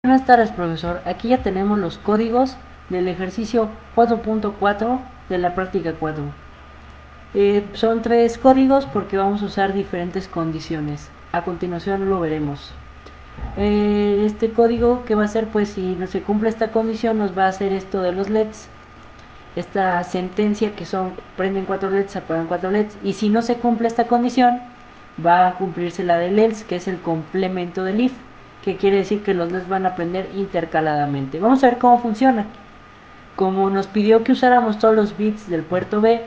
Buenas tardes, profesor. Aquí ya tenemos los códigos del ejercicio 4.4 de la práctica 4. Son 3 códigos porque vamos a usar diferentes condiciones. A continuación lo veremos. Este código que va a hacer, pues si no se cumple esta condición, nos va a hacer esto de los LEDs. Esta sentencia que son prenden 4 LEDs, apagan 4 LEDs. Y si no se cumple esta condición, va a cumplirse la del else, que es el complemento del if, que quiere decir que los LEDs van a prender intercaladamente. Vamos a ver cómo funciona. Como nos pidió que usáramos todos los bits del puerto B,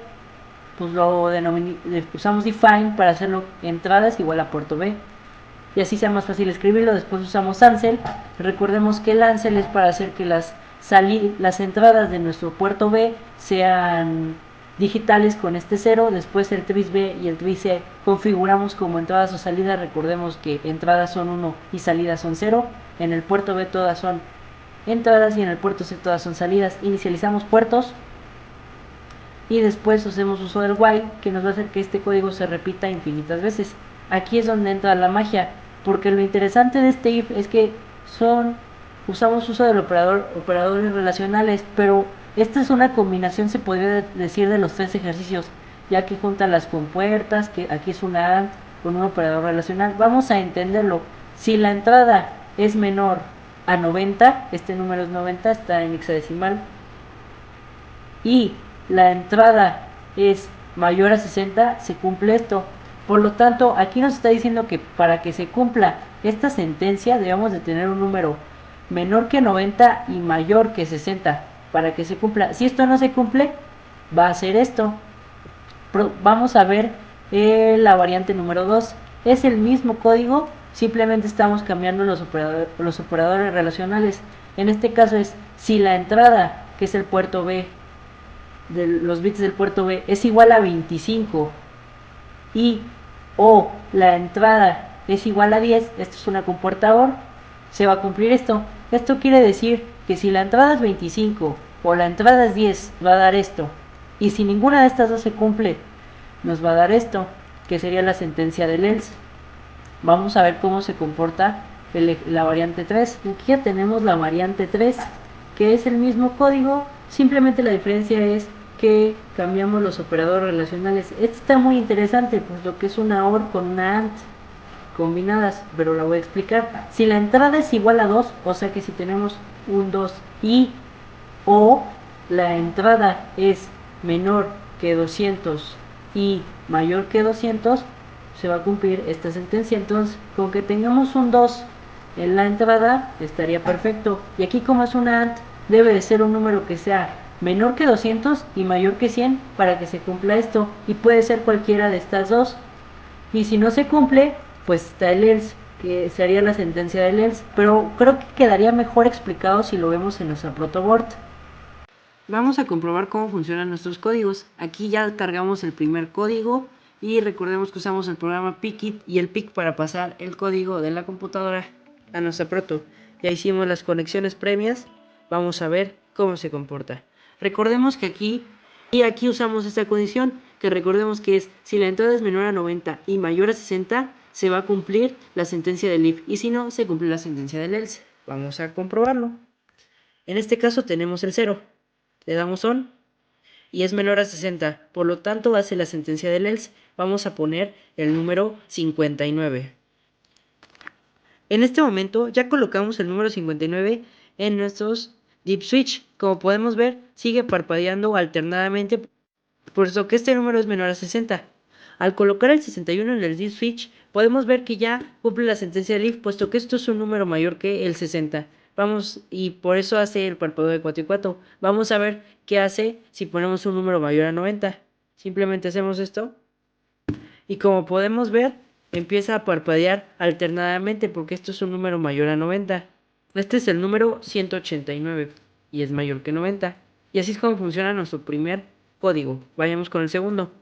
pues usamos define para hacerlo entradas igual a puerto B, y así sea más fácil escribirlo. Después usamos ansel. Recordemos que el ansel es para hacer que las entradas de nuestro puerto B sean digitales con este 0. Después el tris B y el tris C configuramos como entradas o salidas. Recordemos que entradas son 1 y salidas son 0. En el puerto B todas son entradas y en el puerto C todas son salidas. Inicializamos puertos y después hacemos uso del while, que nos va a hacer que este código se repita infinitas veces. Aquí es donde entra la magia, porque lo interesante de este if es que usamos uso del operadores relacionales, pero esta es una combinación, se podría decir, de los 3 ejercicios, ya que junta las compuertas, que aquí es una AND con un operador relacional. Vamos a entenderlo. Si la entrada es menor a 90, este número es 90, está en hexadecimal, y la entrada es mayor a 60, se cumple esto. Por lo tanto, aquí nos está diciendo que para que se cumpla esta sentencia debemos de tener un número menor que 90 y mayor que 60 para que se cumpla. Si esto no se cumple, va a ser esto. Vamos a ver la variante número 2. Es el mismo código, simplemente estamos cambiando los operadores relacionales. En este caso es si la entrada, que es el puerto B, de los bits del puerto B es igual a 25 y o la entrada es igual a 10, esto es una comportador, se va a cumplir esto. Esto quiere decir que si la entrada es 25 o la entrada es 10, va a dar esto. Y si ninguna de estas dos se cumple, nos va a dar esto, que sería la sentencia del else. Vamos a ver cómo se comporta la variante 3. Aquí ya tenemos la variante 3, que es el mismo código, simplemente la diferencia es que cambiamos los operadores relacionales. Esto está muy interesante, pues lo que es una OR con una AND combinadas, pero la voy a explicar. Si la entrada es igual a 2, o sea que si tenemos un 2 y o la entrada es menor que 200 y mayor que 200, se va a cumplir esta sentencia. Entonces, con que tengamos un 2 en la entrada estaría perfecto. Y aquí, como es una AND, debe de ser un número que sea menor que 200 y mayor que 100 para que se cumpla esto, y puede ser cualquiera de estas dos. Y si no se cumple, pues está el else, que sería la sentencia del else, pero creo que quedaría mejor explicado si lo vemos en nuestra protoboard. Vamos a comprobar cómo funcionan nuestros códigos. Aquí ya cargamos el primer código y recordemos que usamos el programa Pickit y el PIC para pasar el código de la computadora a nuestra proto. Ya hicimos las conexiones previas, vamos a ver cómo se comporta. Recordemos que aquí usamos esta condición, que recordemos que es si la entrada es menor a 90 y mayor a 60, se va a cumplir la sentencia del if, y si no, se cumple la sentencia del else. Vamos a comprobarlo. En este caso tenemos el 0. Le damos on y es menor a 60, por lo tanto hace la sentencia del else. Vamos a poner el número 59. En este momento ya colocamos el número 59 en nuestros deep switch. Como podemos ver, sigue parpadeando alternadamente, puesto que este número es menor a 60. Al colocar el 61 en el deep switch, podemos ver que ya cumple la sentencia del if, puesto que esto es un número mayor que el 60. Y por eso hace el parpadeo de 4 y 4. Vamos a ver qué hace si ponemos un número mayor a 90. Simplemente hacemos esto. Y como podemos ver, empieza a parpadear alternadamente porque esto es un número mayor a 90. Este es el número 189 y es mayor que 90. Y así es como funciona nuestro primer código. Vayamos con el segundo.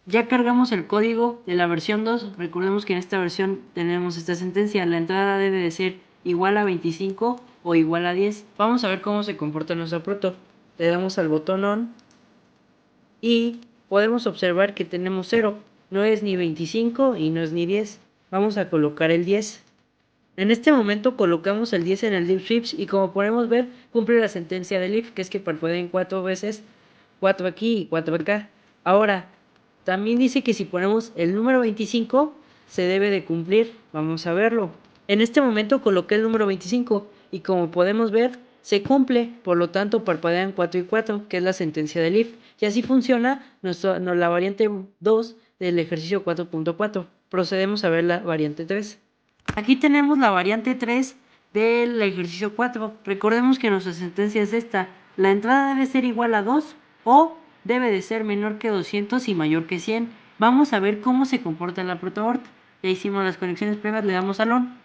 Ya cargamos el código de la versión 2. Recordemos que en esta versión tenemos esta sentencia. La entrada debe de ser igual a 25 o igual a 10. Vamos a ver cómo se comporta nuestra proto. Le damos al botón on y podemos observar que tenemos 0. No es ni 25 y no es ni 10. Vamos a colocar el 10. En este momento colocamos el 10 en el if switch y como podemos ver cumple la sentencia del if, que es que parpadeen 4 veces, 4 aquí y 4 acá. Ahora, también dice que si ponemos el número 25 se debe de cumplir. Vamos a verlo. En este momento coloqué el número 25 y como podemos ver se cumple, por lo tanto parpadean 4 y 4, que es la sentencia del if. Y así funciona la variante 2 del ejercicio 4.4. Procedemos a ver la variante 3. Aquí tenemos la variante 3 del ejercicio 4. Recordemos que nuestra sentencia es esta. La entrada debe ser igual a 2 o debe de ser menor que 200 y mayor que 100. Vamos a ver cómo se comporta la protoaorta. Ya hicimos las conexiones previas, le damos al on.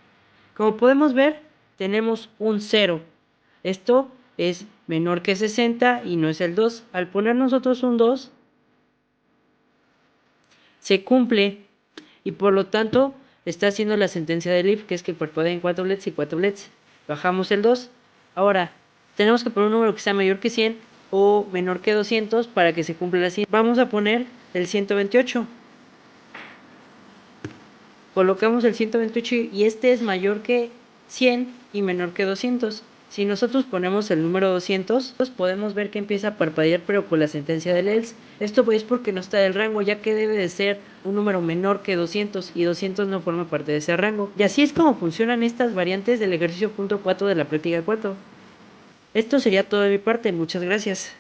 Como podemos ver, tenemos un 0. Esto es menor que 60 y no es el 2. Al poner nosotros un 2, se cumple y por lo tanto está haciendo la sentencia del if, que es que parpadeen 4 LEDs y 4 LEDs. Bajamos el 2. Ahora, tenemos que poner un número que sea mayor que 100 o menor que 200 para que se cumpla la siguiente. Vamos a poner el 128. Colocamos el 128 y este es mayor que 100 y menor que 200. Si nosotros ponemos el número 200, pues podemos ver que empieza a parpadear pero con la sentencia de else. Esto es porque no está del rango, ya que debe de ser un número menor que 200 y 200 no forma parte de ese rango. Y así es como funcionan estas variantes del ejercicio punto 4 de la práctica 4. Esto sería todo de mi parte, muchas gracias.